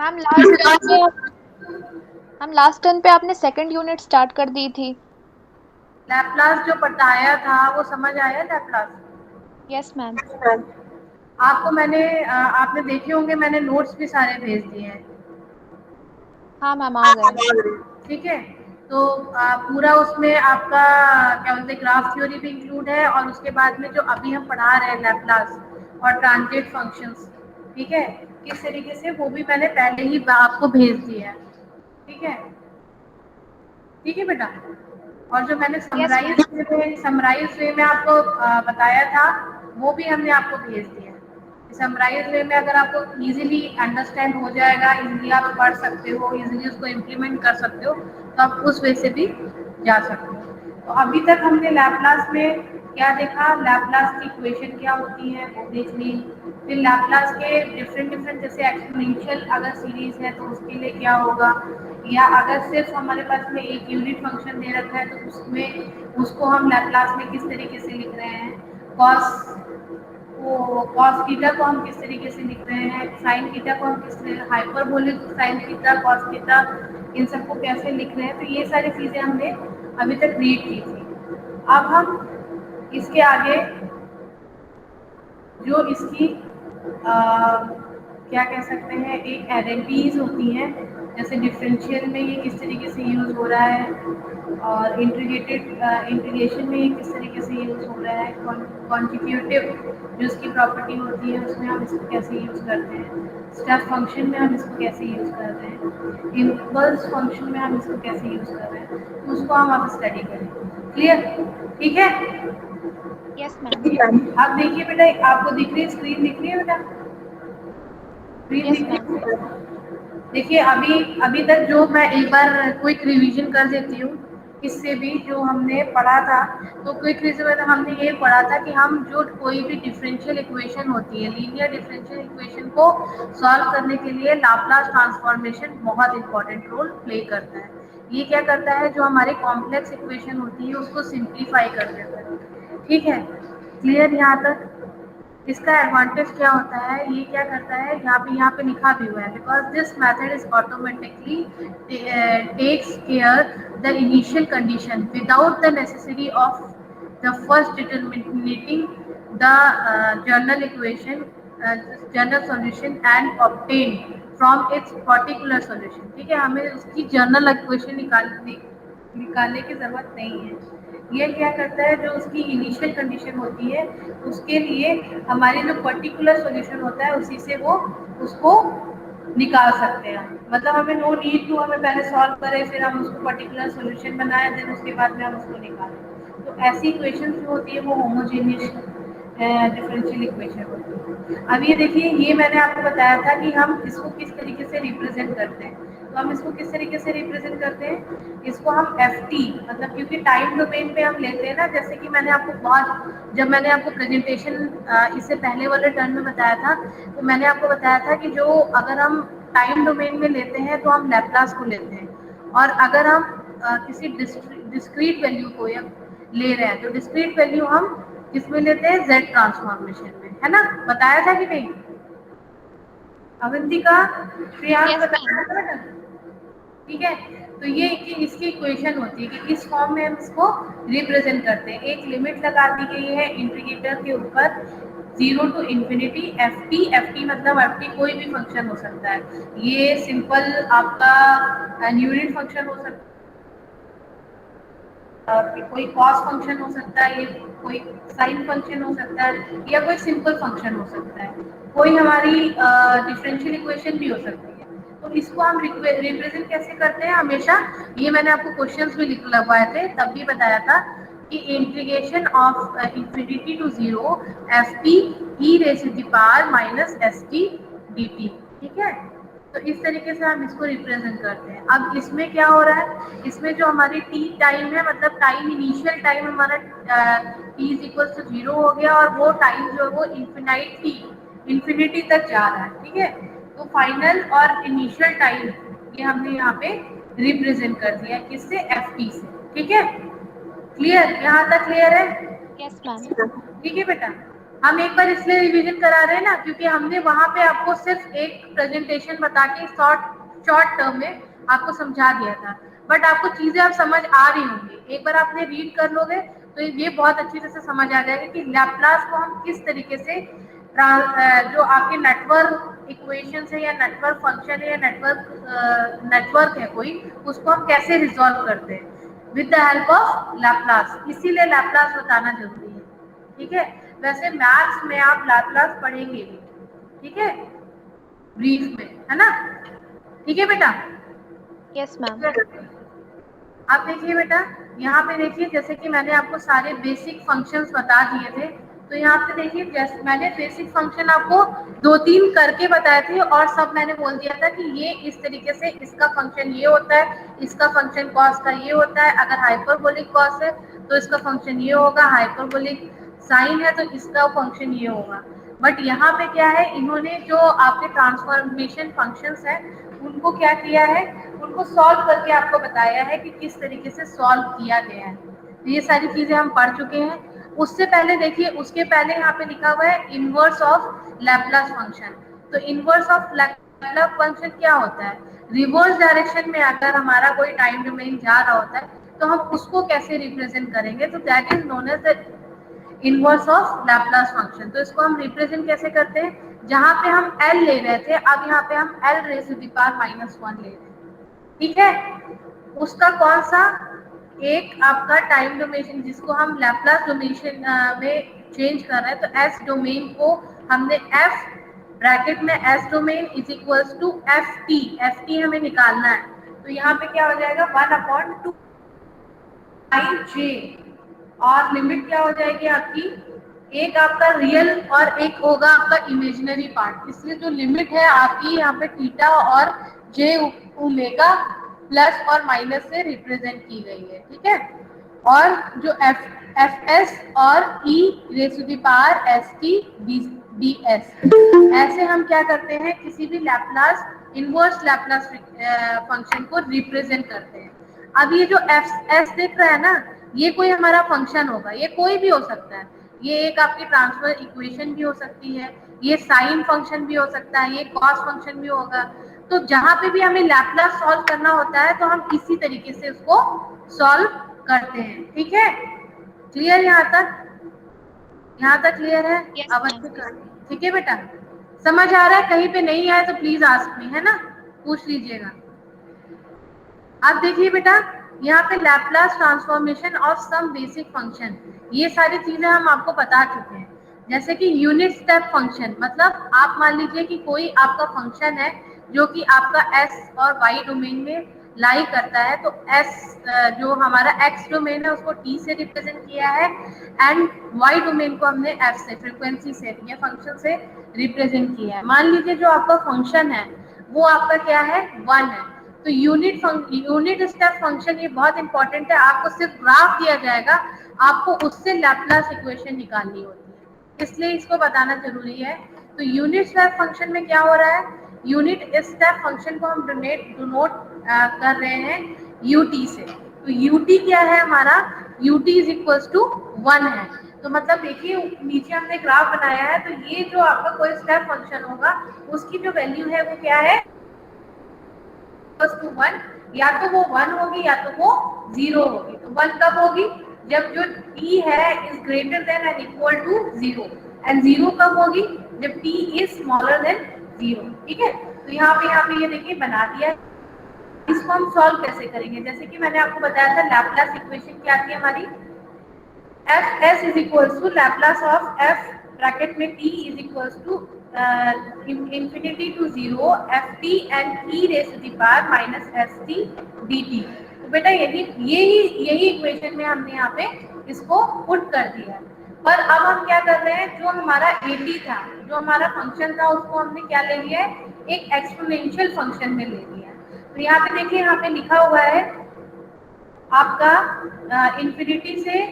Ma'am last turn पे आपने second unit start कर दी थी। लैपलास जो बताया था वो समझ आया लैपलास? Yes ma'am. आपको मैंने आपने देखे होंगे, मैंने नोट्स भी सारे भेज दिए हैं। हाँ मैम, आ गए। ठीक है, तो पूरा उसमें आपका क्या बोलते हैं, ग्राफ थ्योरी भी इंक्लूड है, और उसके बाद में जो अभी हम पढ़ा रहे हैं लैपलास और ट्रांजिट फंक्शंस, ठीक है, किस तरीके से, वो भी मैंने पहले ही आपको भेज दिया है। ठीक है, ठीक है बेटा। और जो मैंने यस मैम। समराइज वे में आपको बताया था, वो भी हमने आपको भेज दिया है। समराइज वे में अगर आपको इजीली अंडरस्टैंड हो जाएगा, इजीली आप पढ़ सकते हो, इजीली उसको इम्प्लीमेंट कर सकते हो, तो आप उस वे से भी जा सकते हो। तो अभी तक हमने लैपलास में क्या देखा, लैपलास की इक्वेशन क्या होती है वो देख ली, फिर लैपलास के डिफरेंट डिफरेंट, जैसे एक्सपोनेंशियल अगर सीरीज है तो उसके लिए क्या होगा, या अगर सिर्फ हमारे पास में एक यूनिट फंक्शन दे रखा है तो उसमें उसको हम लैपलास में किस तरीके से लिख रहे हैं, कॉस कॉस थीटा को हम किस तरीके से लिख रहे हैं, साइन थीटा को हम किस तरीके, hyperbolic sine theta, cos theta, इन सबको कैसे लिख रहे हैं, तो ये सारी चीज़ें हमने अभी तक रीड की थी। अब हम इसके आगे जो इसकी क्या कह सकते हैं, एक आइडेंटिटीज होती हैं, जैसे डिफरेंशियल में ये किस तरीके से यूज़ हो रहा है, और इंटीग्रेटेड इंटीग्रेशन में ये किस तरीके से यूज़ हो रहा है, कॉन्टिट्यूटिव जो इसकी प्रॉपर्टी होती है उसमें हम इसको कैसे यूज़ करते हैं, स्टेप फंक्शन में हम इसको कैसे यूज़ कर रहे हैं, इम्पल्स फंक्शन में हम इसको कैसे यूज़ कर रहे हैं, तो उसको हम अब स्टडी करें। क्लियर? ठीक है। Yes ma'am. अब देखिए बेटा, आपको दिख रही है स्क्रीन, दिख रही है बेटा, स्क्रीन यस दिख मैम। रही है? देखिए, अभी अभी तक जो मैं एक बार क्विक रिवीजन कर देती हूँ, इससे भी जो हमने पढ़ा था, तो क्विक रिवीजन में हमने ये पढ़ा था कि हम जो कोई भी डिफरेंशियल इक्वेशन होती है, लीनियर डिफरेंशियल इक्वेशन को सॉल्व करने के लिए लाप्लास ट्रांसफॉर्मेशन बहुत इंपॉर्टेंट रोल प्ले करता है। ये क्या करता है, जो हमारी कॉम्प्लेक्स इक्वेशन होती है उसको सिंप्लीफाई कर देता है। ठीक है, क्लियर यहाँ तक? इसका एडवांटेज क्या होता है, ये क्या करता है, यहाँ पे लिखा भी हुआ है, because this method is automatically takes care the initial condition without the necessity of the first determining the general equation, general solution and obtain from its particular solution. ठीक है, हमें उसकी जनरल इक्वेशन निकालने की जरूरत नहीं है। ये क्या करता है, जो उसकी इनिशियल कंडीशन होती है उसके लिए हमारे जो पर्टिकुलर सॉल्यूशन होता है उसी से वो उसको निकाल सकते हैं। मतलब हमें नो नीड टू हमें पहले सॉल्व करें फिर हम उसको पर्टिकुलर सॉल्यूशन बनाएं, देन उसके बाद में हम उसको निकालें। तो ऐसी इक्वेशन जो होती है वो होमोजेनियस डिफरेंशियल इक्वेशन होती है। अब ये देखिए, ये मैंने आपको बताया था कि हम इसको किस तरीके से रिप्रेजेंट करते हैं। तो हम इसको किस तरीके से रिप्रेजेंट करते हैं, इसको हम ft, मतलब क्योंकि टाइम डोमेन पे हम लेते हैं ना, जैसे कि मैंने आपको जब मैंने आपको प्रेजेंटेशन इससे पहले वाले टर्न में बताया था, तो मैंने आपको बताया था कि जो अगर हम टाइम डोमेन में लेते हैं तो हम लैप्लास को लेते हैं, और अगर हम किसी डिस्क्रीट वैल्यू को या ले रहे हैं तो डिस्क्रीट वैल्यू हम किसमें लेते हैं, z ट्रांसफॉर्मेशन में, है ना? बताया था कि नहीं अवंतिका, श्रेयांश, यस बताया मैम। था ना? ठीक है, तो ये इसकी इक्वेशन होती है कि इस फॉर्म में हम इसको रिप्रेजेंट करते हैं। एक लिमिट लगा दी गई है इंटीग्रेटर के ऊपर, 0 टू इन्फिनिटी एफ टी, मतलब एफ टी कोई भी फंक्शन हो सकता है। ये सिंपल आपका यूनिट फंक्शन हो सकता है, कोई कॉस फंक्शन हो सकता है, ये कोई साइन फंक्शन हो सकता है, या कोई सिंपल फंक्शन हो सकता है, कोई हमारी डिफरेंशियल इक्वेशन भी हो सकती है। तो इसको हम रिप्रेजेंट कैसे करते हैं हमेशा, ये मैंने आपको क्वेश्चंस भी लिख लगवाए थे, तब भी बताया था कि integration of infinity to 0 F T E raise to the power minus S T D T. ठीक है, तो इस तरीके से हम इसको रिप्रेजेंट करते हैं। अब इसमें क्या हो रहा है, इसमें जो हमारी टी टाइम है, मतलब टाइम इनिशियल टाइम हमारा टी इज इक्वल टू 0 हो गया, और वो टाइम जो है वो इन्फिनिटी तक जा रहा है। ठीक है, तो फाइनल और इनिशियल टाइम ये हमने यहाँ पे रिप्रेजेंट कर दिया किससे, एफ टी से। ठीक है, क्लियर? यहाँ तक क्लियर है? Yes ma'am. ठीक है बेटा। हम एक बार इसलिए रिवीजन करा रहे हैं ना, क्योंकि हमने वहां पे आपको सिर्फ एक प्रेजेंटेशन बता के शॉर्ट टर्म में आपको समझा दिया था, बट आपको चीजें अब समझ आ रही होंगी। एक बार आपने रीड कर लोगे तो ये बहुत अच्छी तरह से समझ आ जाएगा कि लैप्लास को हम किस तरीके से जो आपके नेटवर्क इक्वेशन है या नेटवर्क फंक्शन है या नेटवर्क है कोई, उसको हम कैसे रिजॉल्व करते हैं with the help of Laplace. इसीलिए लैप्लास बताना जरूरी है, ठीक है। वैसे मैथ्स में आप लैप्लास पढ़ेंगे भी, ठीक है, ब्रीफ में, है ना, ठीक है बेटा। Yes ma'am. आप देखिए बेटा, यहाँ पे देखिए, जैसे कि मैंने आपको सारे बेसिक फंक्शंस बता दिए थे, तो यहाँ पे देखिए जैसे मैंने बेसिक फंक्शन आपको 2-3 करके बताए थे और सब मैंने बोल दिया था कि ये इस तरीके से इसका फंक्शन ये होता है, इसका फंक्शन कॉस का ये होता है, अगर हाइपरबोलिक कॉस है तो इसका फंक्शन ये होगा, हाइपरबोलिक साइन है तो इसका फंक्शन ये होगा। बट यहाँ पे क्या है, इन्होंने जो आपके ट्रांसफॉर्मेशन फंक्शंस हैं उनको क्या किया है, उनको सॉल्व करके आपको बताया है कि किस तरीके से सॉल्व किया गया है। तो ये सारी चीजें हम पढ़ चुके हैं। उससे पहले देखिए, उसके पहले यहाँ पे लिखा हुआ है इनवर्स ऑफ लैप्लास फंक्शन। तो इनवर्स ऑफ लैप्लास फंक्शन क्या होता है, रिवर्स डायरेक्शन में अगर हमारा कोई टाइम डोमेन जा रहा होता है तो हम उसको कैसे रिप्रेजेंट करेंगे, तो that is known as the inverse of Laplace function. तो इसको हम रिप्रेजेंट कैसे करते हैं, जहां पे हम L ले रहे थे, अब यहाँ पे हम L raise to the power -1 ले रहे हैं, ठीक है। उसका कौन सा, एक आपका टाइम डोमेन जिसको हम लैप्लास डोमेन में चेंज कर रहे हैं, तो एस डोमेन को हमने एफ ब्रैकेट में s domain is equals to f t हमें निकालना है। तो यहाँ पे क्या हो जाएगा 1/2 जे, और लिमिट क्या हो जाएगी आपकी, एक आपका रियल और एक होगा आपका इमेजिनरी पार्ट। इसलिए जो लिमिट है आपकी यहाँ पे थीटा और जे ओमेगा प्लस और माइनस से रिप्रेजेंट की गई है, ठीक है। और जो एफ एस और e raise to the power s T d s, ऐसे हम क्या करते हैं, किसी भी लैप्लास इनवर्स लैप्लास फंक्शन को रिप्रेजेंट करते हैं। अब ये जो एफ एस दिख रहा है ना, ये कोई हमारा फंक्शन होगा, ये कोई भी हो सकता है, ये एक आपकी ट्रांसफर इक्वेशन भी हो सकती है, ये साइन फंक्शन भी हो सकता है, ये कॉस फंक्शन भी होगा। तो जहां पे भी हमें लैप्लास सॉल्व करना होता है तो हम इसी तरीके से उसको सॉल्व करते हैं, ठीक है। क्लियर यहाँ तक, यहाँ तक क्लियर है। यस अब मैम। अच्छे कर, ठीक है बेटा, समझ आ रहा है, कहीं पे नहीं आए तो प्लीज आस्क मी, है ना, पूछ लीजिएगा। अब देखिए बेटा, यहाँ पे Laplace transformation of some basic function, ये सारी चीजें हम आपको बता चुके हैं। जैसे कि यूनिट स्टेप फंक्शन, मतलब आप मान लीजिए कि कोई आपका फंक्शन है जो कि आपका एस और वाई डोमेन में लाई करता है, तो एस जो हमारा एक्स डोमेन है उसको टी से रिप्रेजेंट किया है, एंड वाई डोमेन को हमने एफ से, फ्रीक्वेंसी से या फंक्शन से रिप्रेजेंट किया है। मान लीजिए जो आपका फंक्शन है वो आपका क्या है, 1 है। तो यूनिट स्टेप फंक्शन ये बहुत इंपॉर्टेंट है, आपको सिर्फ ग्राफ दिया जाएगा, आपको उससे लैप्लास इक्वेशन निकालनी होती है, इसलिए इसको बताना जरूरी है। तो यूनिट स्टेप फंक्शन में क्या हो रहा है, यूनिट स्टेप फंक्शन को हम डिनोट कर रहे हैं यूटी से। तो यूटी क्या है हमारा, यूटी इज इक्वल्स टू 1 है। तो मतलब देखिए नीचे हमने ग्राफ बनाया है, तो ये जो आपका कोई स्टेप फंक्शन होगा उसकी जो वैल्यू है वो क्या है, टू 1, या तो वो 1 होगी या तो वो 0 होगी। तो 1 कब होगी, जब जो t है is greater than and equal to 0, and 0 कब होगी, जब t इज स्मॉलर देन 0, ठीक है। तो यहाँ पे ये देखिए बना दिया है। इसको हम सॉल्व कैसे करेंगे, जैसे कि मैंने आपको बताया था लैप्लास इक्वेशन क्या थी हमारी, F S is equals to Laplace of F bracket में T is equals to infinity to 0 F T and e raise to the power minus S T D T. तो बेटा यही इक्वेशन में हमने यहाँ पे इसको पुट कर दिया है। पर अब हम क्या कर रहे हैं, जो हमारा ए टी था, जो हमारा फंक्शन था, उसको हमने क्या ले लिया है, एक एक्सपोनेंशियल फंक्शन में ले लिया है। तो यहाँ पे देखिए, यहाँ पे लिखा हुआ है आपका इंफिनिटी से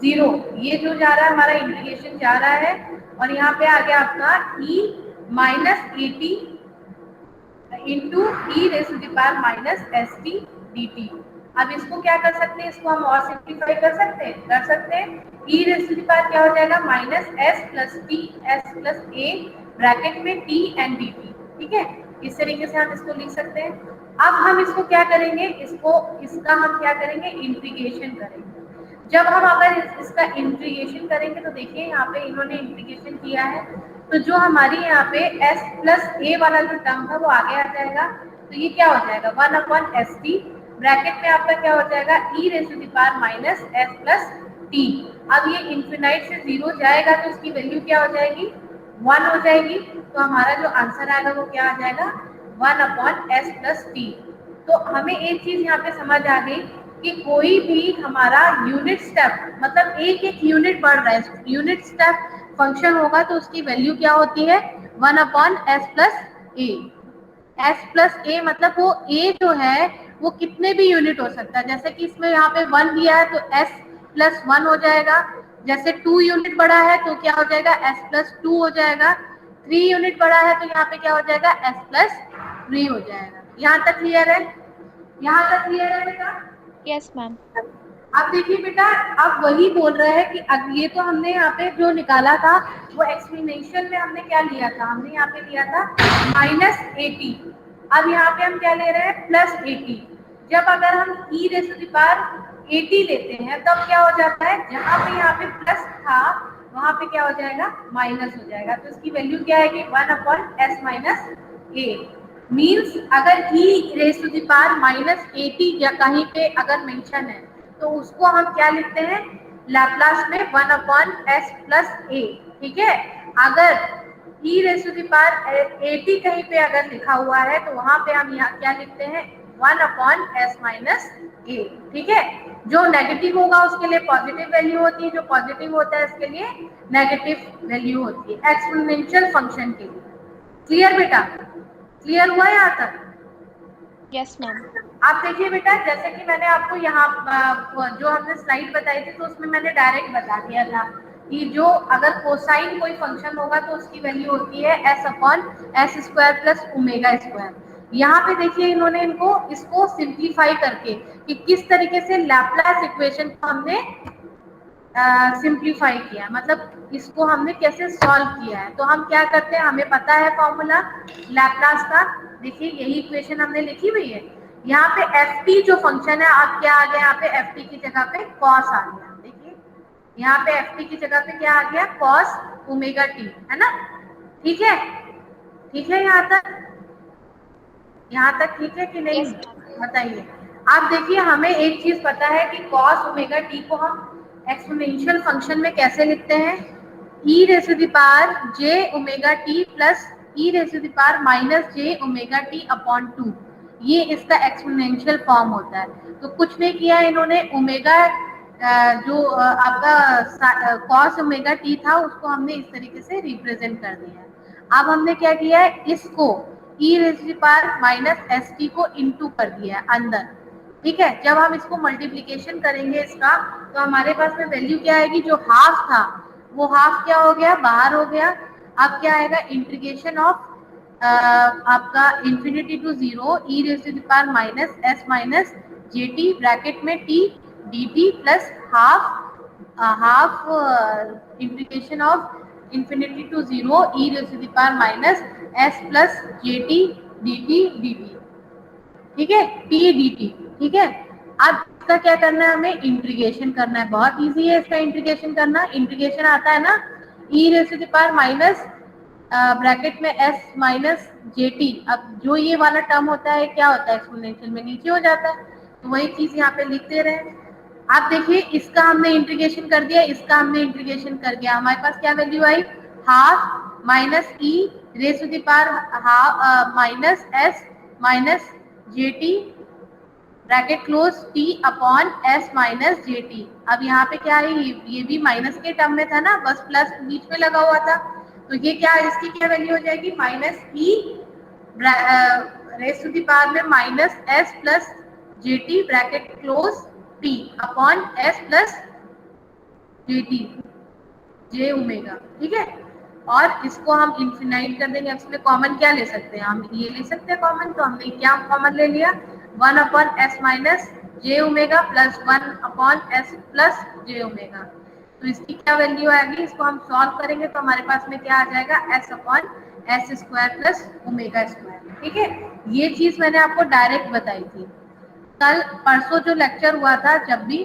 0, ये जो जा रहा है हमारा इंटीग्रेशन जा रहा है, और यहाँ पे आ गया आपका e minus a t into e raise to the power minus S T D t. अब इसको क्या कर सकते हैं, इसको हम और सिंप्लीफाई कर सकते हैं, e raise to the power क्या हो जाएगा minus s plus T S plus a bracket में t एंड dt। ठीक है, इस तरीके से हम इसको लिख सकते हैं। अब हम इसको क्या करेंगे, इसका हम क्या करेंगे, इंटीग्रेशन करेंगे। जब हम अगर इसका इंटीग्रेशन करेंगे तो देखिए यहाँ पे इन्होंने इंटीग्रेशन किया है, तो जो हमारी यहाँ पे s प्लस ए वाला जो टर्म था वो आगे आ जाएगा, तो ये क्या हो जाएगा 1/st ब्रैकेट में आपका क्या हो जाएगा e raise to the power minus s plus t। अब ये इन्फिनाइट से 0 जाएगा तो उसकी वैल्यू क्या हो जाएगी 1 हो जाएगी, तो हमारा जो आंसर आएगा वो क्या आ जाएगा 1/s प्लस टी। तो हमें एक चीज यहाँ पे समझ आ गई कि कोई भी हमारा यूनिट स्टेप मतलब एक एक यूनिट बढ़ रहा है, यूनिट स्टेप फंक्शन होगा तो उसकी वैल्यू क्या होती है 1/s प्लस ए। s प्लस ए मतलब वो a जो है वो कितने भी यूनिट हो सकता है, जैसे कि इसमें यहाँ पे 1 दिया है तो s प्लस 1 हो जाएगा, जैसे 2 यूनिट बढ़ा है तो क्या हो जाएगा s प्लस 2 हो जाएगा, 3 यूनिट बढ़ा है तो यहाँ पे क्या हो जाएगा s प्लस 3 हो जाएगा। यहाँ तक क्लियर है, यहाँ तक क्लियर है बेटा? Yes, ma'am. अब देखिए बेटा, अब वही बोल रहा है कि अब ये तो हमने यहाँ पे जो निकाला था वो एक्सप्लेनेशन में हमने क्या लिया था, हमने यहाँ पे लिया था -80। अब यहाँ पे हम क्या ले रहे हैं +80। जब अगर हम e raise to the power 80 लेते हैं तब क्या हो जाता है, जहाँ पे यहाँ पे प्लस था वहां पे क्या हो जाएगा माइनस हो जाएगा, तो इसकी वैल्यू क्या आएगी 1/s माइनस ए। मीन्स अगर e raise to the power -80 या कहीं पे अगर मेंशन है तो उसको हम क्या लिखते हैं लैप्लास में 1/s प्लस ए। ठीक है, अगर e raise to the power 80 कहीं पे अगर लिखा हुआ है तो वहां पे हम यहाँ क्या लिखते हैं 1/s माइनस ए। ठीक है, जो नेगेटिव होगा उसके लिए पॉजिटिव वैल्यू होती है, जो पॉजिटिव होता है इसके लिए नेगेटिव वैल्यू होती है एक्सपोनेंशियल फंक्शन के लिए। क्लियर बेटा, क्लियर हुआ यहाँ तक? Yes, ma'am. आप देखिए बेटा, जैसे कि मैंने आपको यहाँ जो हमने स्लाइड बताई थी तो उसमें मैंने डायरेक्ट बता दिया था कि जो अगर कोसाइन कोई फंक्शन होगा तो उसकी वैल्यू होती है s/s² प्लस ओमेगा स्क्वायर। यहाँ पे देखिए इन्होंने इसको सिंप्लीफाई करके कि किस तरीके से लैप्लास इक्वेशन को हमने सिंप्लीफाई किया, मतलब इसको हमने कैसे सॉल्व किया है। तो हम क्या करते हैं, हमें पता है फॉर्मूला लैप्लास का, देखिए यही इक्वेशन हमने लिखी हुई है। यहाँ पे एफ टी जो फंक्शन है, अब क्या आ गया यहाँ पे एफ टी की जगह पे कॉस आ गया। देखिए यहाँ पे एफ टी की जगह पे क्या आ गया कॉस ओमेगा टी, है ना? ठीक है, ठीक है यहाँ तक ठीक है कि नहीं? Yes, बताइए। आप देखिए हमें एक चीज पता है कि कॉस ओमेगा टी को हम एक्सपोनेंशियल फंक्शन में कैसे लिखते हैं, e raise to the power j omega t plus e raise to the power minus j omega t upon 2, ये इसका एक्सपोनेंशियल फॉर्म होता है। तो कुछ नहीं किया इन्होंने, ओमेगा जो आपका कॉस ओमेगा t था उसको हमने इस तरीके से रिप्रेजेंट कर दिया है। अब हमने क्या किया है, इसको e raise to the power minus st को इनटू कर दिया है अंदर। ठीक है, जब हम इसको मल्टीप्लिकेशन करेंगे इसका तो हमारे पास में वैल्यू क्या आएगी, जो हाफ था वो हाफ क्या हो गया बाहर हो गया। अब क्या आएगा इंटीग्रेशन ऑफ आपका infinity to 0 e raise to the power minus s minus J T bracket में t dt plus half integration of infinity to 0 e raise to the power minus s plus J t dt। ठीक है, t dt। ठीक है, अब इसका क्या करना है, हमें इंटीग्रेशन करना है। बहुत इजी है इसका इंटीग्रेशन करना। इंटीग्रेशन आता है ना e raise to the power minus bracket में s माइनस जे टी। अब जो ये वाला टर्म होता है क्या होता है एक्सपोनेंशियल में नीचे हो जाता है, तो वही चीज यहाँ पे लिख दे रहे हैं। आप देखिए इसका हमने इंटीग्रेशन कर दिया, इसका हमने इंटीग्रेशन कर दिया, हमारे पास क्या वैल्यू आई half minus e raise to the power minus s minus J T bracket close t upon s minus J t. अब यहाँ पे क्या है, ये भी माइनस के टर्म में था ना, बस प्लस बीच में लगा हुआ था, तो ये क्या इसकी क्या वैल्यू हो जाएगी minus e raise to the power में माइनस s प्लस जे T bracket close t upon s plus जे टी जे ओमेगा। ठीक है, और इसको हम इंफिनाइट कर देंगे। इसमें कॉमन क्या ले सकते हैं, हम ये ले सकते हैं कॉमन, तो हमने क्या कॉमन ले लिया 1/s minus j omega plus 1/s plus j omega. तो इसकी क्या वैल्यू आएगी, इसको हम सॉल्व करेंगे तो हमारे पास में क्या आ जाएगा, s/s² प्लस ओमेगा स्क्वायर। ठीक है, ये चीज मैंने आपको डायरेक्ट बताई थी। कल परसों जो लेक्चर हुआ था, जब भी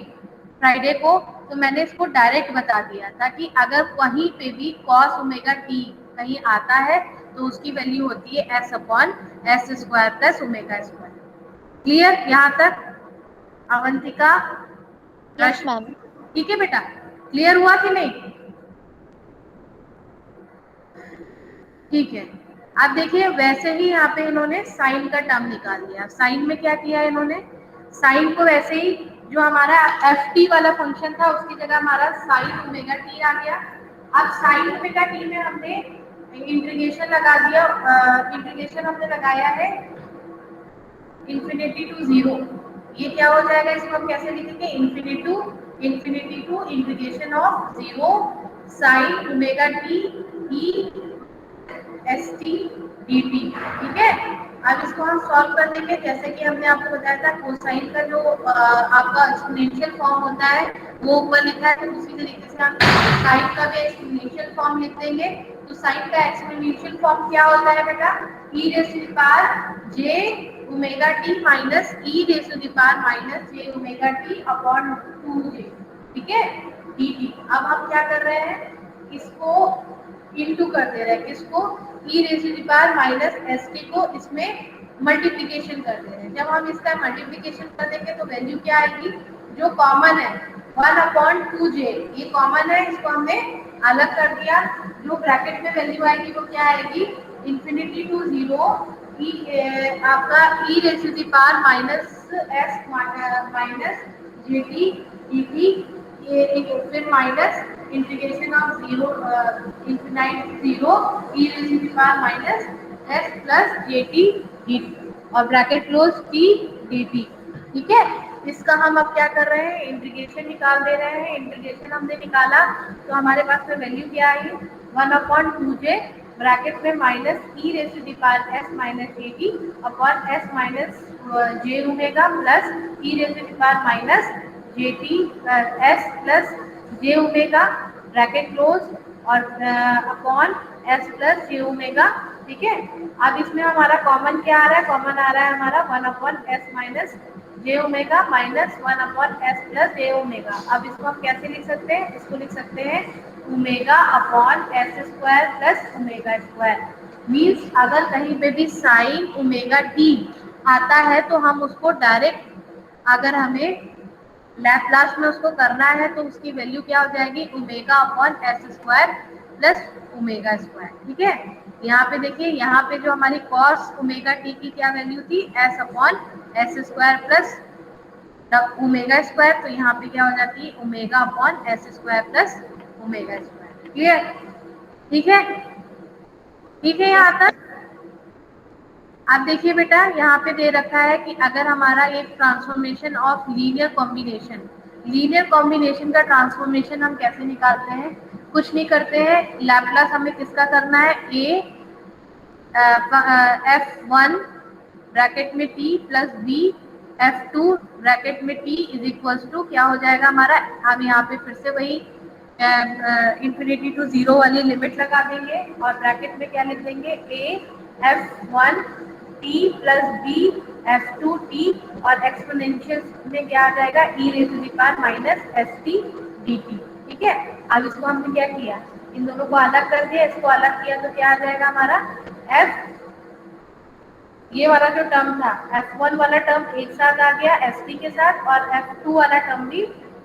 फ्राइडे को, तो मैंने इसको डायरेक्ट बता दिया था कि अगर कहीं पे भी cos ओमेगा टी कहीं आता है तो उसकी वैल्यू होती है s/s² plus omega square. Clear यहाँ तक अवंतिका? Yes, ma'am. ठीक है बेटा, क्लियर हुआ कि नहीं? ठीक है, अब देखिए वैसे ही यहाँ पे इन्होंने साइन का टर्म निकाल दिया। साइन में क्या किया इन्होंने, साइन को वैसे ही जो हमारा एफ टी वाला फंक्शन था उसकी जगह हमारा साइन ओमेगा टी आ गया। अब साइन ओमेगा टी में हमने इंटीग्रेशन लगा दिया, इंटीग्रेशन हमने लगाया है इन्फिनिटी टू जीरो। ये क्या हो जाएगा, इसको हम कैसे लिखेंगे, infinity to integration of zero sine omega t e s T D T. ठीक है, अब इसको हम सॉल्व कर देंगे। जैसे कि हमने आपको बताया था कोसाइन का जो आपका एक्सपोनेंशियल फॉर्म होता है वो ऊपर लिखा है, तो उसी तरीके से हम साइन का भी एक्सपोनेंशियल फॉर्म लिख देंगे। तो साइन का एक्सपोनेंशियल फॉर्म क्या होता है बेटा, e raise to the power j omega t minus e raise to the power minus j omega t upon 2j। ठीक है, डी टी। अब हम क्या कर रहे हैं, इसको इनटू कर दे रहे हैं, किसको, e raise to the power minus S t को इसमें मल्टीप्लिकेशन कर दे रहे हैं। जब हम इसका मल्टीप्लिकेशन कर देंगे तो वैल्यू क्या आएगी, जो कॉमन है 1/2j, ये कॉमन है, इसको हमने अलग कर दिया। जो ब्रैकेट में वैल्यू आएगी वो क्या आएगी, इन्फिनिटी टू जीरो आपका E raise to the power minus S minus J T D T, ये फिर minus integration of zero infinite zero E raise to the power minus S plus J T D T और bracket close T D T. ठीक है, इसका हम अब क्या कर रहे हैं, इंटीग्रेशन निकाल दे रहे हैं। इंटीग्रेशन हमने निकाला तो हमारे पास में वैल्यू क्या आई, 1/2j ब्रैकेट में minus e raise to the power s minus J t upon s minus j omega plus e raise to the power minus J t S plus j omega bracket close और upon s plus j omega. ठीक है, अब इसमें हमारा common क्या आ रहा है, common आ रहा है हमारा 1/s minus j omega minus 1/s plus j omega. अब इसको हम कैसे लिख सकते हैं, इसको लिख सकते हैं omega upon S square plus omega square. Means अगर कहीं पे भी साइन ओमेगा टी आता है तो हम उसको डायरेक्ट, अगर हमें लैप्लास में उसको करना है तो उसकी वैल्यू क्या हो जाएगी, omega upon S square plus omega square. ठीक है, यहाँ पे देखिए, यहाँ पे जो हमारी कॉस ओमेगा टी की क्या वैल्यू थी, S upon S square plus omega square, तो यहाँ पे क्या हो जाती है, omega upon S square plus omega square. Clear? ठीक है, ठीक है यहाँ तक। अब देखिए बेटा, यहाँ पे दे रखा है कि अगर हमारा एक transformation of linear combination, linear combination का ट्रांसफॉर्मेशन हम कैसे निकालते हैं, कुछ नहीं करते हैं, लैप्लास हमें किसका करना है, ए f1 ब्रैकेट में t plus b f2 bracket में t इज इक्वल्स टू क्या हो जाएगा हमारा, हम यहाँ पे फिर से वही इन्फिनिटी टू जीरो वाली लिमिट लगा देंगे और ब्रैकेट में क्या लिख देंगे, a f1 t plus b f2 t और एक्सपोनेंशियल में क्या आ जाएगा, e raise to the power minus st dt। ठीक है, अब इसको हमने क्या किया, इन दोनों को अलग कर दिया, इसको अलग किया तो क्या आ जाएगा हमारा f, ये वाला जो टर्म था f1 वाला टर्म एक साथ आ गया st के साथ और f2 वाला टर्म भी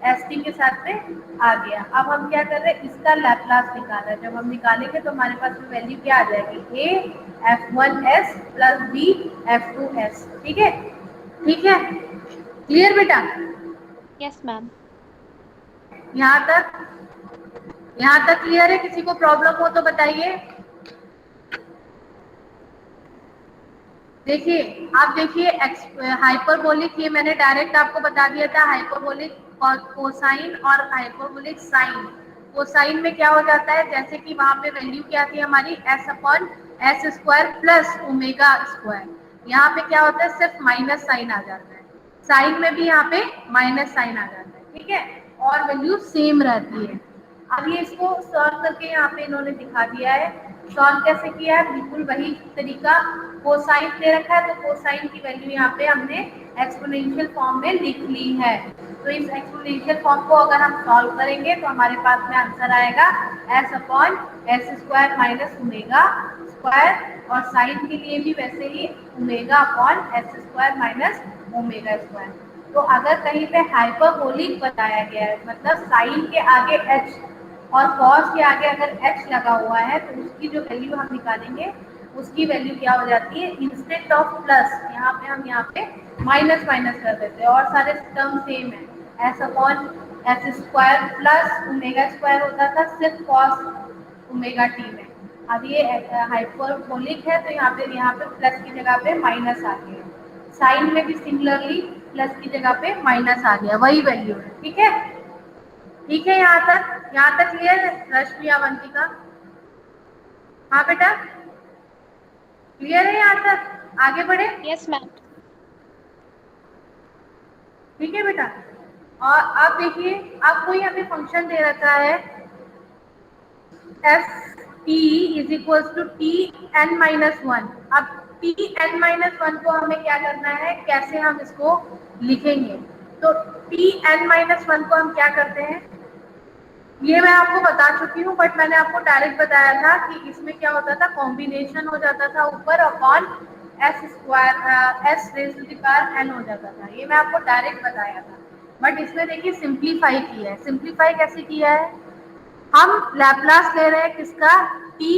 st के साथ में आ गया। अब हम क्या कर रहे हैं, इसका लैप्लास निकालना है। जब हम निकालेंगे तो हमारे पास वैल्यू क्या आ जाएगी, a f1s plus b f2s। ठीक है, ठीक है, क्लियर बेटा? Yes, ma'am. यहाँ तक क्लियर है? किसी को प्रॉब्लम हो तो बताइए। देखिए, आप देखिए हाइपरबोलिक, ये मैंने डायरेक्ट आपको बता दिया था, हाइपरबोलिक और कोसाइन और हाइपरबोलिक साइन। कोसाइन में क्या हो जाता है, जैसे कि वहां पे वैल्यू क्या थी हमारी, s upon S square plus omega square, यहाँ पे क्या होता है, सिर्फ माइनस साइन आ जाता है। साइन में भी यहाँ पे माइनस साइन आ जाता है, ठीक है, और वैल्यू सेम रहती है। अब ये इसको सॉल्व करके यहाँ पे इन्होंने दिखा दिया है। सॉल्व कैसे किया है, बिल्कुल वही तरीका। कोसाइन दे रखा है तो कोसाइन की वैल्यू यहाँ पे हमने एक्सपोनेंशियल फॉर्म में लिख ली है। तो इस एक्सपोनेंशियल फॉर्म को अगर हम सॉल्व करेंगे तो हमारे पास में आंसर आएगा S upon S square minus omega square, और साइन के लिए भी वैसे ही omega upon S square minus omega square. तो अगर कहीं पे हाइपरबोलिक बताया गया है, मतलब साइन के आगे h और कॉस के आगे अगर h लगा हुआ है, तो उसकी जो वैल्यू हम निकालेंगे उसकी वैल्यू क्या हो जाती है, इंस्टेड ऑफ प्लस यहाँ पे हम यहाँ पे माइनस माइनस कर देते हैं और सारे टर्म सेम है। S upon S square plus omega square होता था सिर्फ कॉस ओमेगा टी में। अब ये हाइपरबोलिक है तो यहाँ पे प्लस की जगह पे माइनस आ गया। साइन में भी सिमिलरली प्लस की जगह पे माइनस आ गया, वही वैल्यू है, ठीक है। ठीक है, यहाँ तक क्लियर है रश्मि अवंतिका? हाँ बेटा, क्लियर है यहाँ तक? आगे बढ़े? Yes, ma'am. ठीक है बेटा। और अब देखिए, आपको यहाँ पे फंक्शन दे रखा है f T is equal to t n minus one. अब टी एन माइनस वन को हमें क्या करना है, कैसे हम इसको लिखेंगे? तो टी एन माइनस वन को हम क्या करते हैं, ये मैं आपको बता चुकी हूँ, बट मैंने आपको डायरेक्ट बताया था कि इसमें क्या होता था, कॉम्बिनेशन हो जाता था ऊपर upon S square s raise to the power n हो जाता था। ये मैं आपको डायरेक्ट बताया था, बट इसमें देखिए सिंप्लीफाई किया है। सिंप्लीफाई कैसे किया है, हम लैप्लास ले रहे हैं किसका, टी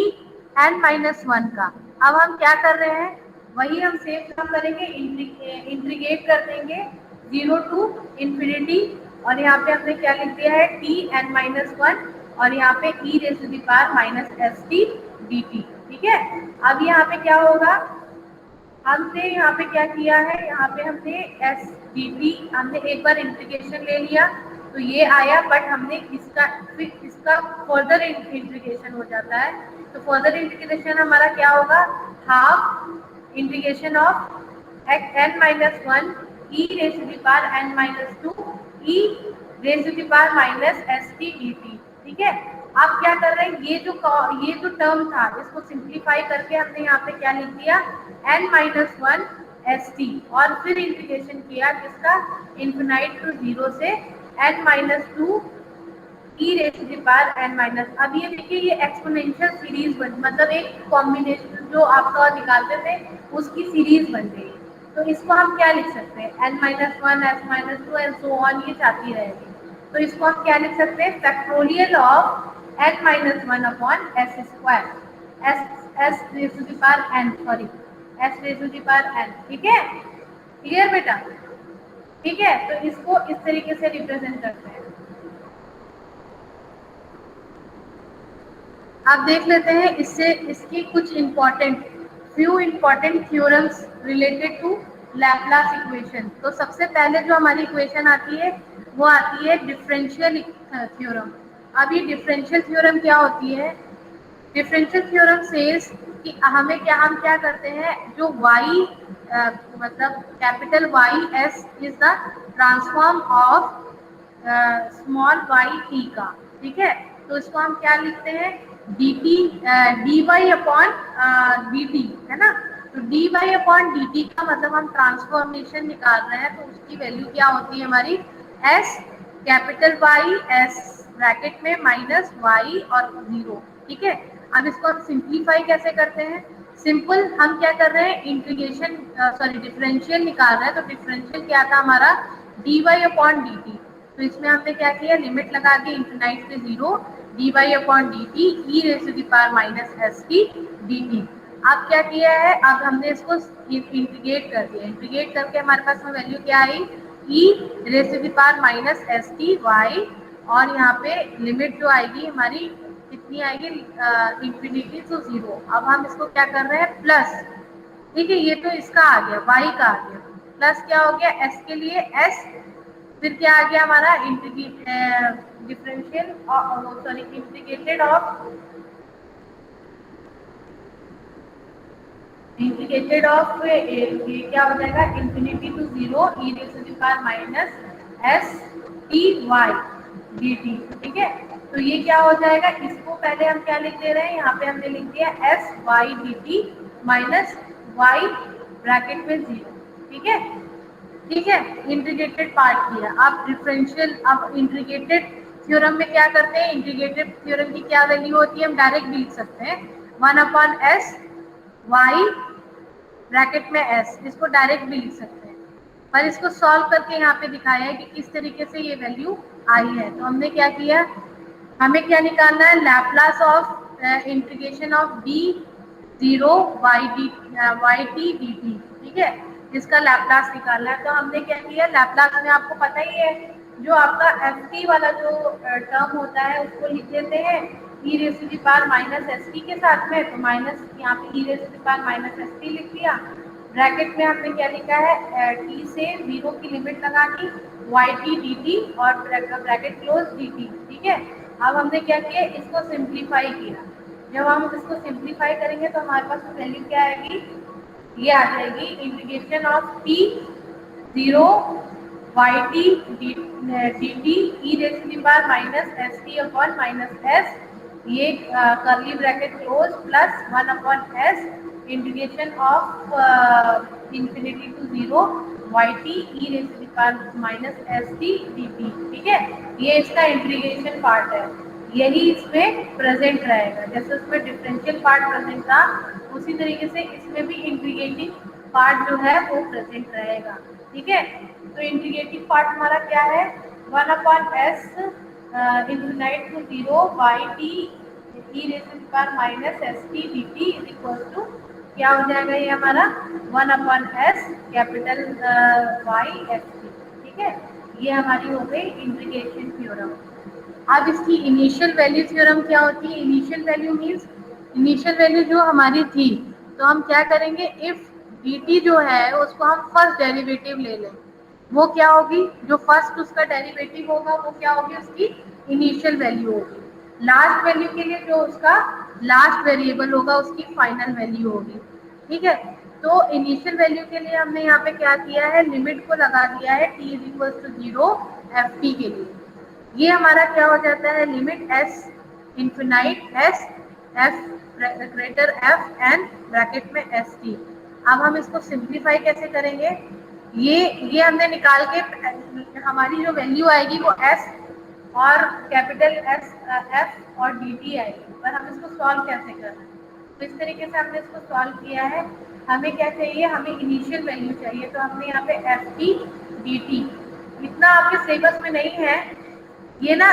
एन माइनस वन का। अब हम क्या कर रहे हैं, वही हम सेम काम करेंगे, इंटीग्रेट कर देंगे 0 टू इन्फिनिटी, और यहाँ पे हमने क्या लिख दिया है, टी एन माइनस वन, और यहाँ पे e raise to the power minus S T D T, ठीक है। अब यहाँ पे क्या होगा, हमने यहाँ पे क्या किया है, यहाँ पे हमने एस डी टी हमने एक बार इंटीग्रेशन ले लिया तो ये आया, बट हमने इसका फर्दर इंटीग्रेशन हो जाता है। तो फर्दर इंटीग्रेशन हमारा क्या होगा, half integration of n minus one e raise to the power n minus two e raise to the power minus S T D T, ठीक है। आप क्या कर रहे हैं, ये जो टर्म था इसको सिंप्लीफाई करके हमने यहाँ पे क्या लिख दिया, n minus one s T, और फिर इंटीग्रेशन किया किसका, इन्फिनाइट टू जीरो से n minus two e raise to the power n minus. अब ये देखिए, ये एक्सपोनेंशियल सीरीज बन, मतलब एक कॉम्बिनेशन जो आपका निकालते थे उसकी सीरीज बन गई। तो इसको हम क्या लिख सकते हैं, n minus one s minus two and so on, ये जाती रहेगी। तो इसको हम क्या लिख सकते हैं, factorial of n minus one upon S square, s raise to the power n, sorry s raise to the power n, ठीक है। क्लियर बेटा? ठीक है, तो इसको इस तरीके से रिप्रेजेंट करते हैं। आप देख लेते हैं इससे इसकी कुछ few important theorems related to Laplace equation. तो सबसे पहले जो हमारी इक्वेशन आती है वो आती है डिफरेंशियल थ्योरम। अब ये डिफरेंशियल थ्योरम क्या होती है, डिफरेंशियल थ्योरम सेज कि हम क्या करते हैं, जो y मतलब capital Y s is the transform of small y t का, ठीक है। तो इसको हम क्या लिखते हैं, dt dy अपॉन dt, है ना। तो dy अपॉन dt का मतलब हम ट्रांसफॉर्मेशन निकाल रहे हैं, तो उसकी वैल्यू क्या होती है हमारी, s capital Y s bracket में माइनस y और 0, ठीक है। अब इसको हम सिंप्लीफाई कैसे करते हैं, सिंपल हम क्या कर रहे हैं, इंटीग्रेशन डिफरेंशियल निकाल रहे हैं। तो डिफरेंशियल क्या था हमारा, dy अपॉन dt। तो इसमें हमने क्या किया, लिमिट लगा के इन्फिनाइट से 0 dy upon dt e raise to the power minus S t dt। अब क्या किया है, अब हमने इसको इंटीग्रेट कर दिया, इंटीग्रेट करके हमारे पास में वैल्यू क्या आई, E raise to the power minus S T Y, और यहाँ पे लिमिट जो आएगी हमारी कितनी आएगी, इंफिनिटी टू 0। अब हम इसको क्या कर रहे हैं, प्लस, ठीक है, ये तो इसका आ गया, y का आ गया, प्लस क्या हो गया, s के लिए s, फिर क्या आ गया हमारा, differential sorry integrated of integrated of ये क्या हो जाएगा, infinity to zero E raise to the power minus S T y d T. ठीक है, तो ये क्या हो जाएगा, इसको पहले हम क्या लिख दे रहे हैं, यहाँ पे हमने लिख दिया s y d t minus y bracket में जीरो। ठीक है, ठीक है, इंटीग्रेटेड पार्ट किया। अब डिफरेंशियल, अब इंटीग्रेटेड थ्योरम में क्या करते हैं, इंटीग्रेटेड थ्योरम की क्या वैल्यू होती है, हम डायरेक्ट भी लिख सकते हैं 1/s वाई ब्रैकेट में s, इसको डायरेक्ट भी लिख सकते हैं, पर इसको सॉल्व करके यहाँ पे दिखाया है कि किस तरीके से ये वैल्यू आई है। तो हमने क्या किया, हमें क्या निकालना है, Laplace of integration of d zero Y T D T. ठीक है, इसका लैप्लास निकालना है। तो हमने क्या किया, लैप्लास में आपको पता ही है, जो आपका एफ टी वाला जो टर्म होता है उसको लिख देते हैं e raise to the power minus S t के साथ में, तो माइनस यहाँ पे e raise to the power minus S t लिख दिया। ब्रैकेट में हमने क्या लिखा है, टी से जीरो की लिमिट लगा दी, वाई टी डी टी और ब्रैकेट क्लोज डी टी। ठीक है, अब हमने क्या किया, इसको सिंप्लीफाई किया। जब हम इसको सिंप्लीफाई करेंगे तो हमारे पास वैल्यू क्या आएगी, ये आ जाएगी integration of T zero Y T D T E raise to the power minus S T upon minus S, ये curly bracket close plus 1/s integration of infinity to zero Y T E raise to the power minus S T D T. ठीक है, ये इसका integration part है, यही इसमें present रहेगा। जैसे उसमें डिफरेंशियल पार्ट प्रेजेंट था, उसी तरीके से इसमें भी इंटीग्रेटिंग पार्ट जो है वो प्रेजेंट रहेगा। ठीक है, तो इंटीग्रेटिंग पार्ट हमारा क्या है, 1/s infinite to zero Y T E raise to the power minus S T D t is equal to क्या हो जाएगा, ये हमारा 1/s capital Y S T. ठीक है, ये हमारी हो गई इंटीग्रेशन थ्योरम। अब इसकी इनिशियल वैल्यू थ्योरम क्या होती है, initial value means initial value जो हमारी थी, तो हम क्या करेंगे, इफ dt जो है उसको हम फर्स्ट डेरिवेटिव ले लें, वो क्या होगी, जो फर्स्ट उसका डेरिवेटिव होगा वो क्या होगी, उसकी इनिशियल वैल्यू होगी। लास्ट वैल्यू के लिए जो उसका लास्ट वेरिएबल होगा उसकी फाइनल वैल्यू होगी। ठीक है, तो इनिशियल वैल्यू के लिए हमने यहाँ पे क्या किया है, लिमिट को लगा दिया है t is equal to zero F t के लिए। ये हमारा क्या हो जाता है, limit s infinite s f greater f n ब्रैकेट में एस टी। अब हम इसको सिंप्लीफाई कैसे करेंगे, ये हमने निकाल के, हमारी जो वैल्यू आएगी वो एस और कैपिटल एस एफ और डी टी आएगी, पर हम इसको सॉल्व कैसे कर रहे हैं, तो इस तरीके से हमने इसको सॉल्व किया है। हमें क्या चाहिए, हमें इनिशियल वैल्यू चाहिए, तो हमने यहाँ पे एफ टी डी टी, इतना आपके सिलेबस में नहीं है, ये ना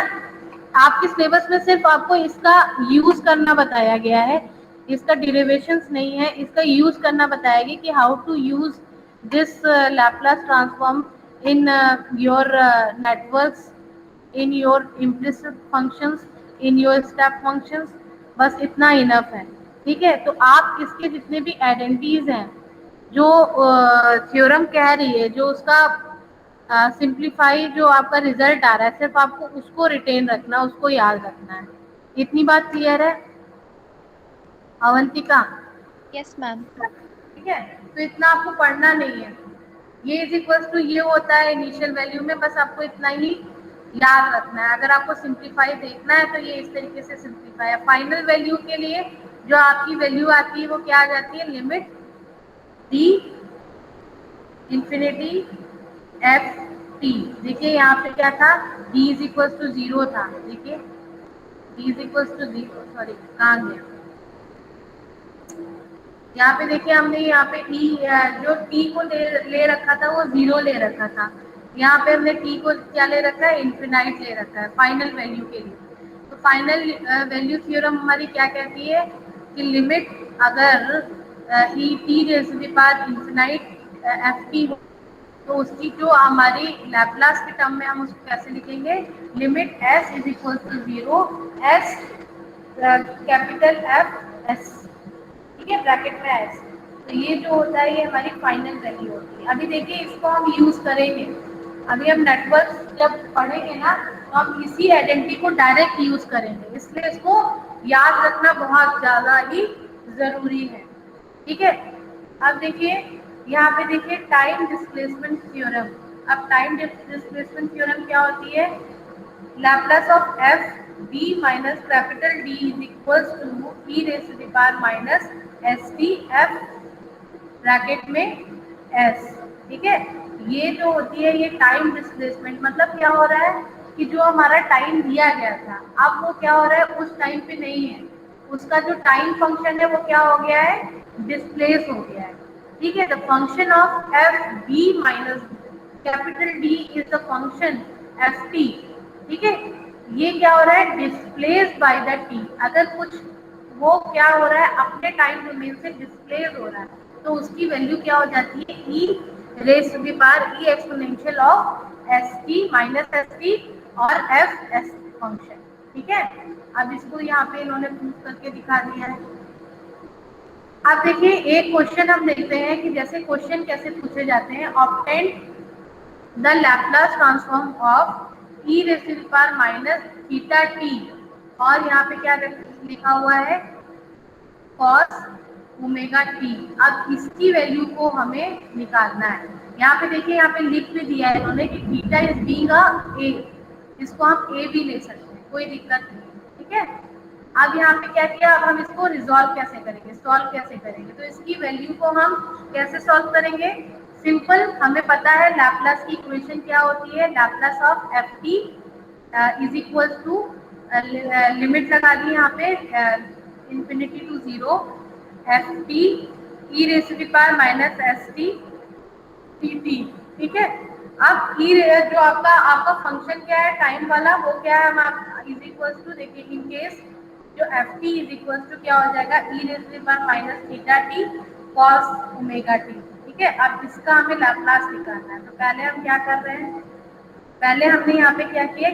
आपके सिलेबस में सिर्फ आपको इसका यूज करना बताया गया है, इसका डेरिवेशंस नहीं है, इसका यूज करना बताया गया कि how to use this Laplace transform in your networks, in your implicit functions, in your step functions, बस इतना इनफ है। ठीक है, तो आप इसके जितने भी आइडेंटिटीज हैं, जो थ्योरम कह रही है, जो उसका सिंप्लीफाई जो आपका रिजल्ट आ रहा है, सिर्फ आपको उसको रिटेन रखना, उसको याद रखना है। इतनी बात क्लियर है अवंतिका? Yes, ma'am. ठीक है, तो इतना आपको पढ़ना नहीं है, ये इज इक्वल टू ये होता है इनिशियल वैल्यू में, बस आपको इतना ही याद रखना है। अगर आपको सिंप्लीफाई देखना है तो ये इस तरीके से सिंप्लीफाई है। फाइनल वैल्यू के लिए जो आपकी वैल्यू आती है वो क्या आ जाती है, limit D infinity F T. देखिए यहाँ पे क्या था, d is equal to zero था, देखिए d is equal to zero, sorry कहाँ गया, यहाँ पे देखिए हमने यहाँ पे e जो t को ले रखा था वो जीरो ले रखा था, यहाँ पे हमने t को क्या ले रखा है, इन्फिनाइट ले रखा है फाइनल वैल्यू के लिए। तो फाइनल वैल्यू थ्योरम हमारी क्या कहती है कि लिमिट अगर e t raise to the power infinite F T हो, तो उसकी जो हमारी लैप्लास के टर्म में हम उसको कैसे लिखेंगे, limit s is equal to zero S capital F S, ठीक है, ब्रैकेट में s। तो ये जो होता है ये हमारी फाइनल वैल्यू होती है। अभी देखिए इसको हम यूज करेंगे, अभी हम नेटवर्क जब पढ़ेंगे ना तो हम इसी आइडेंटिटी को डायरेक्ट यूज करेंगे, इसलिए इसको याद रखना बहुत ज़्यादा ही ज़रूरी है। ठीक है, अब देखिए यहाँ पे देखिए टाइम डिस्प्लेसमेंट थ्योरम। अब टाइम डिस्प्लेसमेंट थ्योरम क्या होती है? Laplace of F D minus capital D is equals to E raise to the power minus S T F bracket में एस। ठीक है, ये जो होती है ये टाइम डिस्प्लेसमेंट, मतलब क्या हो रहा है कि जो हमारा टाइम दिया गया था अब वो क्या हो रहा है, उस टाइम पे नहीं है, उसका जो टाइम फंक्शन है वो क्या हो गया है, डिस्प्लेस हो गया है। ठीक है, the function of F B minus capital D is the function F T. ठीक है, ये क्या हो रहा है, डिस्प्लेस बाय द टी। अगर कुछ वो क्या हो रहा है, अपने टाइम डोमेन से डिस्प्लेस हो रहा है, तो उसकी वैल्यू क्या हो जाती है, E raise to the power E exponential of S T minus S T और एफ एस फंक्शन। ठीक है, अब इसको यहाँ पे इन्होंने प्रूव करके दिखा दिया है। अब देखिए एक क्वेश्चन हम देखते हैं कि जैसे क्वेश्चन कैसे पूछे जाते हैं। Obtain the Laplace transform of E raise to the power minus theta T, और यहाँ पे क्या लिखा हुआ है, कॉस ओमेगा टी। अब इसकी वैल्यू को हमें निकालना है। यहाँ पे देखिए, यहाँ पे लिख भी दिया है इन्होंने कि थीटा इज बीइंग अ ए, इसको हम ए भी ले सकते हैं, कोई दिक्कत नहीं है। ठीक है, अब यहाँ पे क्या किया, अब हम इसको रिजॉल्व कैसे करेंगे, सॉल्व कैसे करेंगे, तो इसकी वैल्यू को हम कैसे सॉल्व करेंगे? सिंपल, हमें पता है लैपलास की इक्वेशन क्या होती है, Laplace of F T is equal to, limit लगा दी यहाँ पे infinity to zero, F T E raise to the power minus S T T T. ठीक है, अब ई जो आपका फंक्शन क्या है टाइम वाला, वो क्या है, हम आप इज इक्वल टू देखिए, इन केस जो F T is equal to क्या हो जाएगा, E raise to the power minus theta T cos omega T. ठीक है, अब इसका हमें लाप्लास निकालना है, तो पहले हम क्या कर रहे हैं, पहले हमने यहाँ पे क्या किया,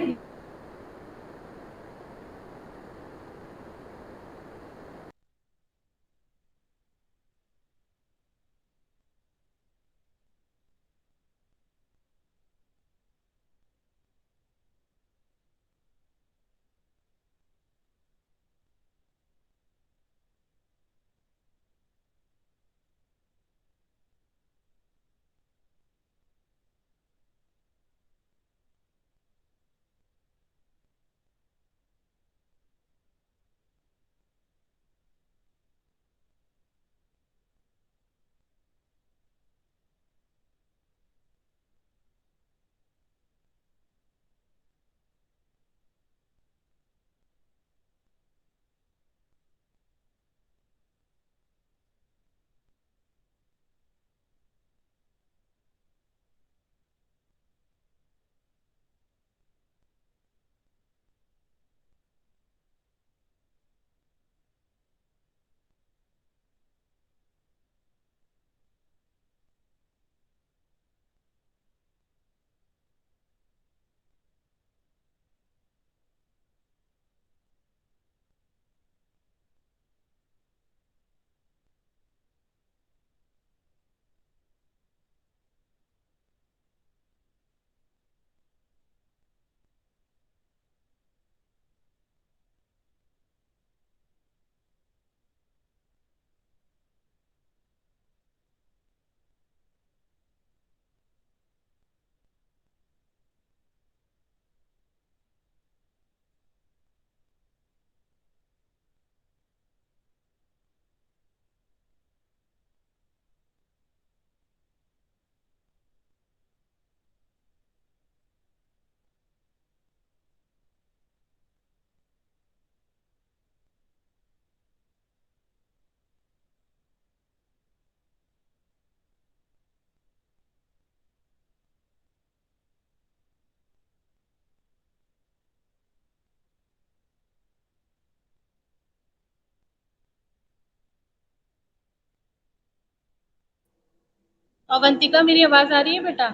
अवंतिका मेरी आवाज आ रही है बेटा?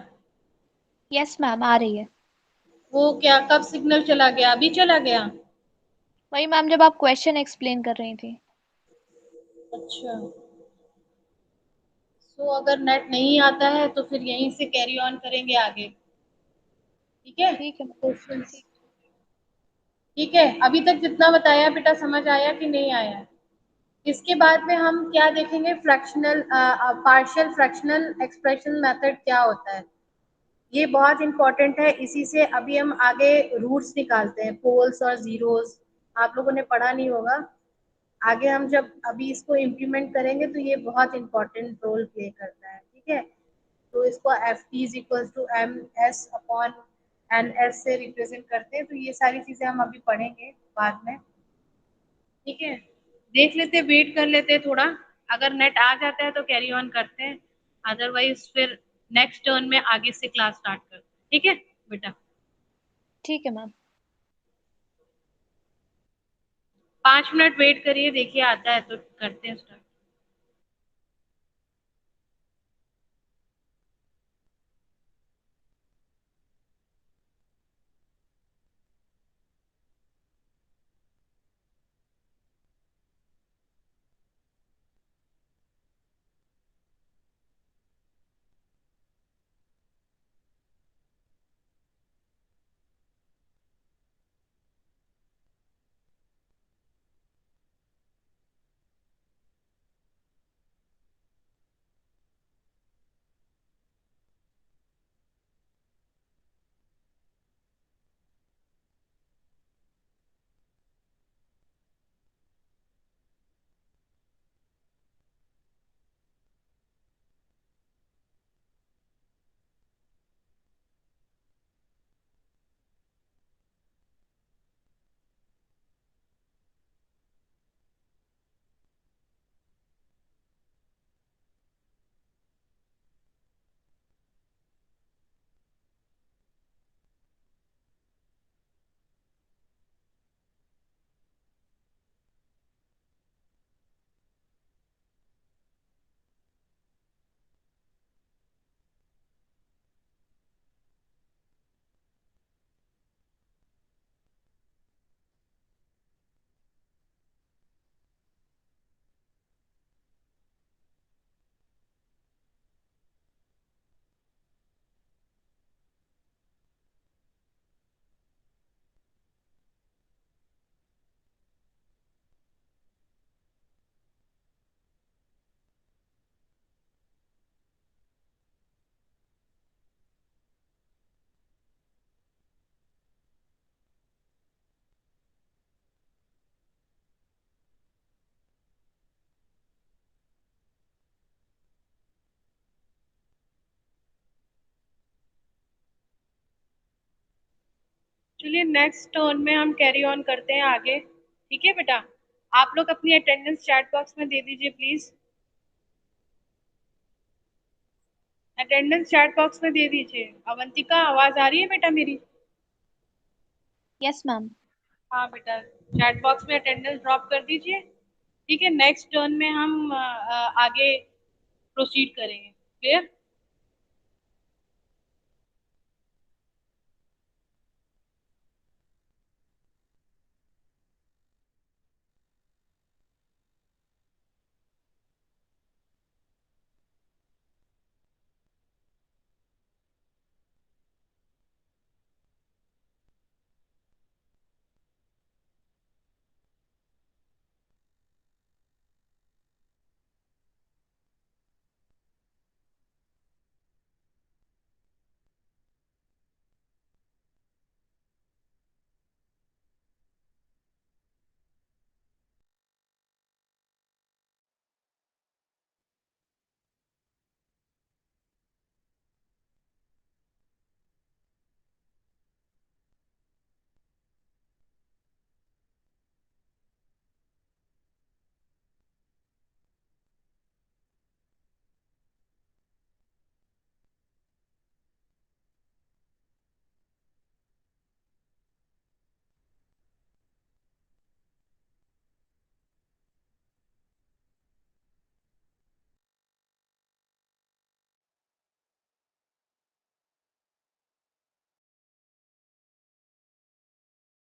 यस मैम, आ रही है। वो क्या कब सिग्नल चला गया, अभी चला गया? वही मैम, जब आप क्वेश्चन एक्सप्लेन कर रही थी। अच्छा, तो अगर नेट नहीं आता है तो फिर यहीं से कैरी ऑन करेंगे आगे। ठीक है, ठीक है मैम। क्वेश्चंस। ठीक है, अभी तक जितना बताया बेटा समझ आया कि नहीं आया? इसके बाद में हम क्या देखेंगे, fractional partial fractional expression method क्या होता है। ये बहुत इंपॉर्टेंट है, इसी से अभी हम आगे रूट्स निकालते हैं, पोल्स और जीरोस। आप लोगों ने पढ़ा नहीं होगा, आगे हम जब अभी इसको इम्प्लीमेंट करेंगे तो ये बहुत इंपॉर्टेंट रोल प्ले करता है, ठीक है। तो इसको F T is equal to M S upon N S से रिप्रेजेंट करते हैं। तो ये सारी चीजें हम अभी पढ़ेंगे बाद में, ठीक है। देख लेते, वेट कर लेते थोड़ा, अगर नेट आ जाता है तो कैरी ऑन करते हैं, अदरवाइज फिर नेक्स्ट टर्न में आगे से क्लास स्टार्ट करते हैं, ठीक है बेटा। ठीक है मैम। 5 मिनट वेट करिए, देखिए आता है तो करते हैं स्टार्ट। चलिए नेक्स्ट टर्न में हम कैरी ऑन करते हैं आगे, ठीक है बेटा। आप लोग अपनी अटेंडेंस चैट बॉक्स में दे दीजिए प्लीज, अटेंडेंस चैट बॉक्स में दे दीजिए। अवंतिका, आवाज आ रही है बेटा मेरी? Yes ma'am. हाँ बेटा, चैट बॉक्स में अटेंडेंस ड्रॉप कर दीजिए, ठीक है। नेक्स्ट टर्न में हम आगे प्रोसीड करेंगे, क्लियर।